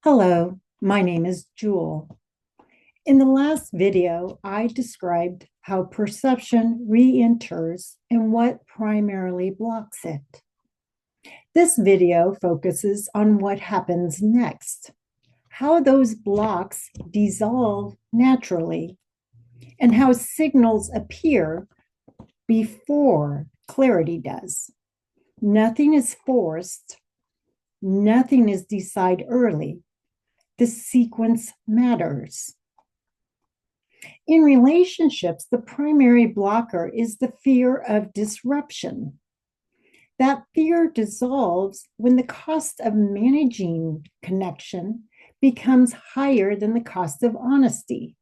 Hello, my name is Jewel. In the last video, I described how perception re-enters and what primarily blocks it. This video focuses on what happens next, how those blocks dissolve naturally, and how signals appear before clarity does. Nothing is forced, nothing is decided early. The sequence matters. In relationships, the primary blocker is the fear of disruption. That fear dissolves when the cost of managing connection becomes higher than the cost of honesty.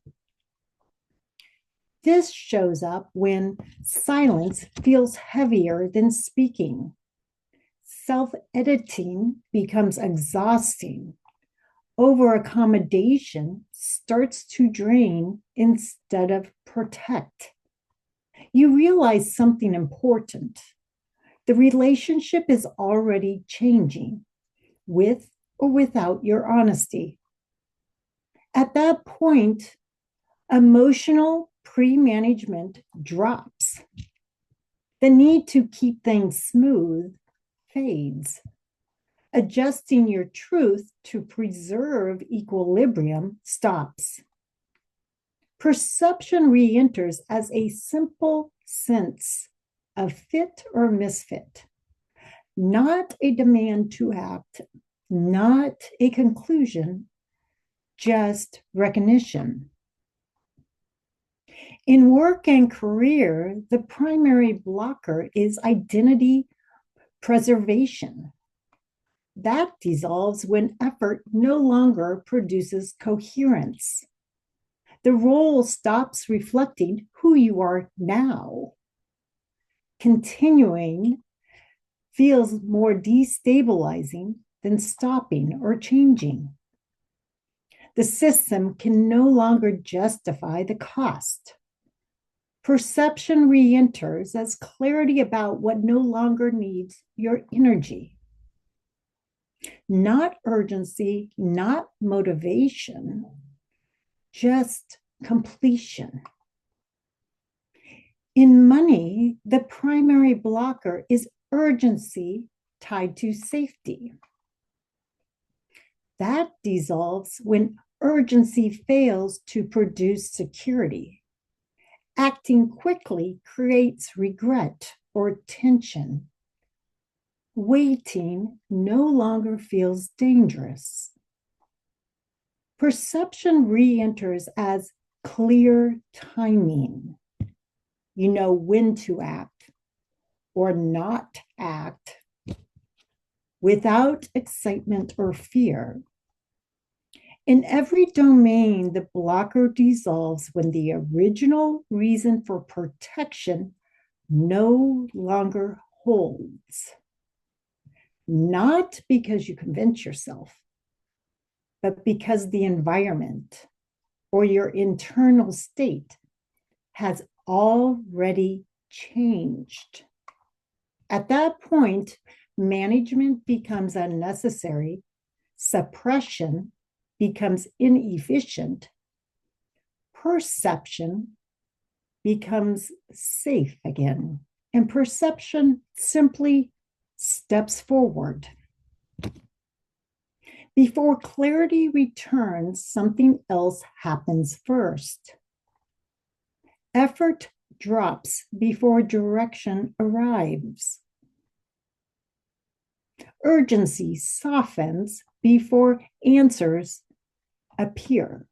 This shows up when silence feels heavier than speaking. Self-editing becomes exhausting. Over-accommodation starts to drain instead of protect. You realize something important. The relationship is already changing, with or without your honesty. At that point, emotional pre-management drops. The need to keep things smooth fades. Adjusting your truth to preserve equilibrium stops. Perception re-enters as a simple sense of fit or misfit, not a demand to act, not a conclusion, just recognition. In work and career, the primary blocker is identity preservation. That dissolves when effort no longer produces coherence. The role stops reflecting who you are now. Continuing feels more destabilizing than stopping or changing. The system can no longer justify the cost. Perception re-enters as clarity about what no longer needs your energy. Not urgency, not motivation, just completion. In money, the primary blocker is urgency tied to safety. That dissolves when urgency fails to produce security. Acting quickly creates regret or tension. Waiting no longer feels dangerous. Perception re-enters as clear timing. You know when to act or not act without excitement or fear. In every domain, the blocker dissolves when the original reason for protection no longer holds. Not because you convince yourself, but because the environment or your internal state has already changed. At that point, management becomes unnecessary, suppression becomes inefficient, perception becomes safe again, and perception simply steps forward. Before clarity returns, something else happens first. Effort drops before direction arrives. Urgency softens before answers appear.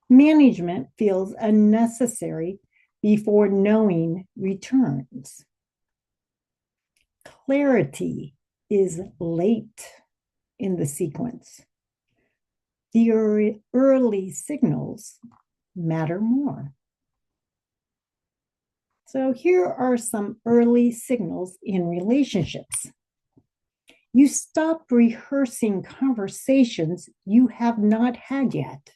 Management feels unnecessary before knowing returns. Clarity is late in the sequence. The early signals matter more. So here are some early signals in relationships. You stop rehearsing conversations you have not had yet.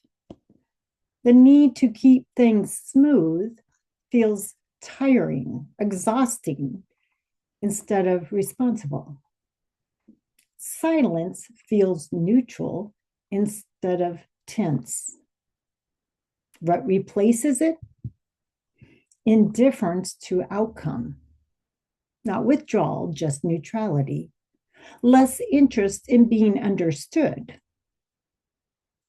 The need to keep things smooth feels tiring, exhausting, instead of responsible. Silence feels neutral instead of tense. What replaces it? Indifference to outcome. Not withdrawal, just neutrality. Less interest in being understood.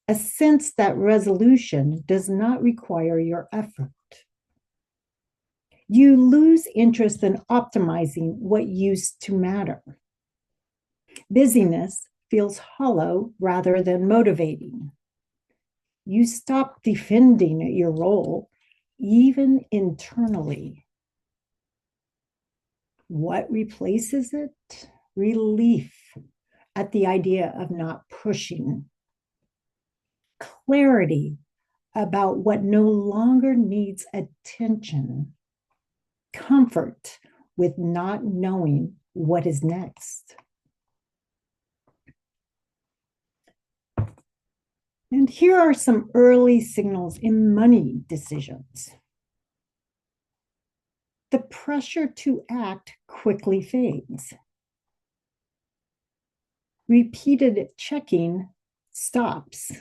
A sense that resolution does not require your effort. You lose interest in optimizing what used to matter. Busyness feels hollow rather than motivating. You stop defending your role, even internally. What replaces it? Relief at the idea of not pushing. Clarity about what no longer needs attention. Comfort with not knowing what is next. And here are some early signals in money decisions. The pressure to act quickly fades. Repeated checking stops.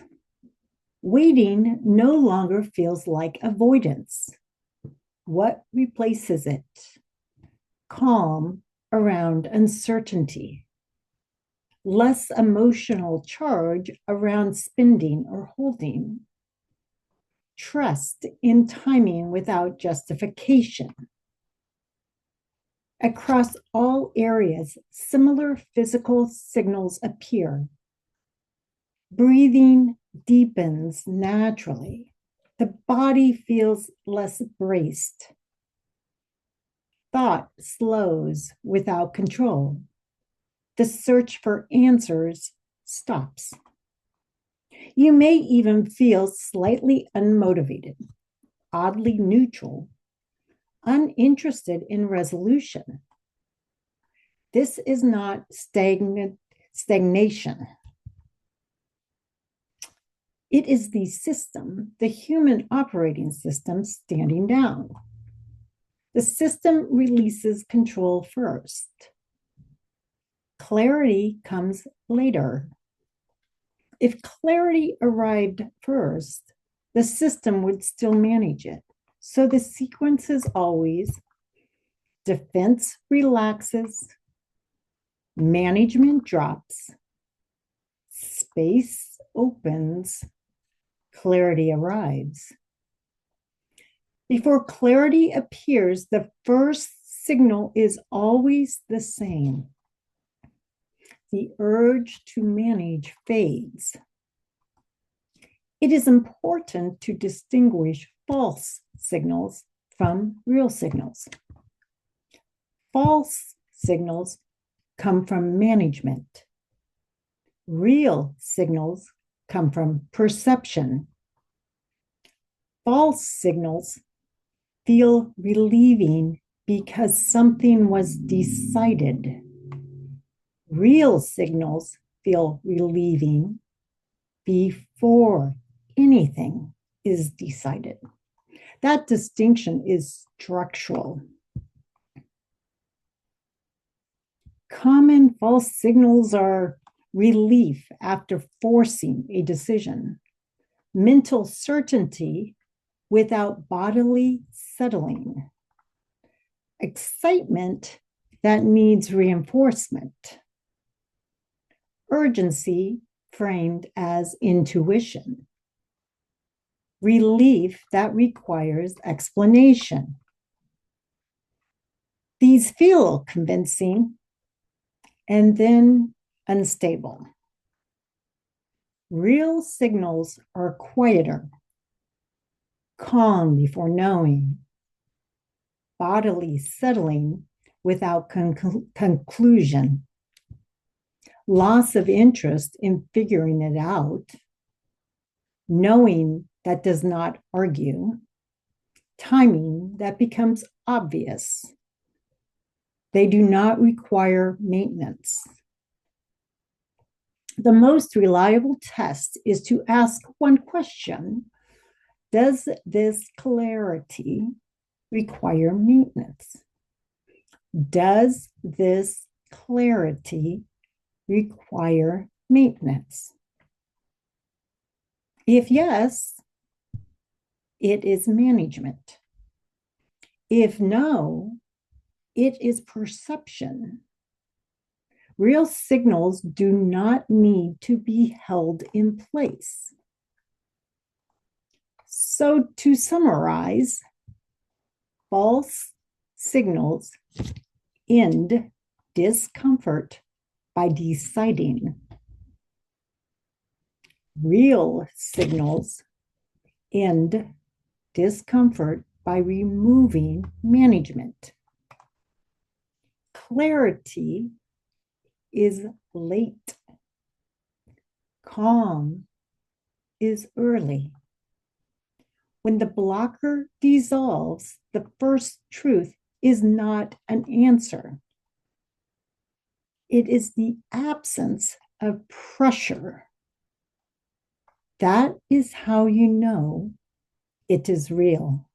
Waiting no longer feels like avoidance. What replaces it? Calm around uncertainty. Less emotional charge around spending or holding. Trust in timing without justification. Across all areas, similar physical signals appear. Breathing deepens naturally. The body feels less braced. Thought slows without control. The search for answers stops. You may even feel slightly unmotivated, oddly neutral, uninterested in resolution. This is not stagnation. It is the system, the human operating system, standing down. The system releases control first. Clarity comes later. If clarity arrived first, the system would still manage it. So the sequence is always defense relaxes, management drops, space opens, clarity arrives. Before clarity appears, the first signal is always the same. The urge to manage fades. It is important to distinguish false signals from real signals. False signals come from management. Real signals come from perception. False signals feel relieving because something was decided. Real signals feel relieving before anything is decided. That distinction is structural. Common false signals are relief after forcing a decision, mental certainty without bodily settling, excitement that needs reinforcement, urgency framed as intuition, relief that requires explanation. These feel convincing and then unstable. Real signals are quieter, calm before knowing, bodily settling without conclusion, loss of interest in figuring it out, knowing that does not argue, timing that becomes obvious. They do not require maintenance. The most reliable test is to ask one question: does this clarity require maintenance? Does this clarity require maintenance? If yes, it is management. If no, it is perception. Real signals do not need to be held in place. So, to summarize, false signals end discomfort by deciding. Real signals end discomfort by removing management. Clarity is late. Calm is early. When the blocker dissolves, the first truth is not an answer. It is the absence of pressure. That is how you know it is real.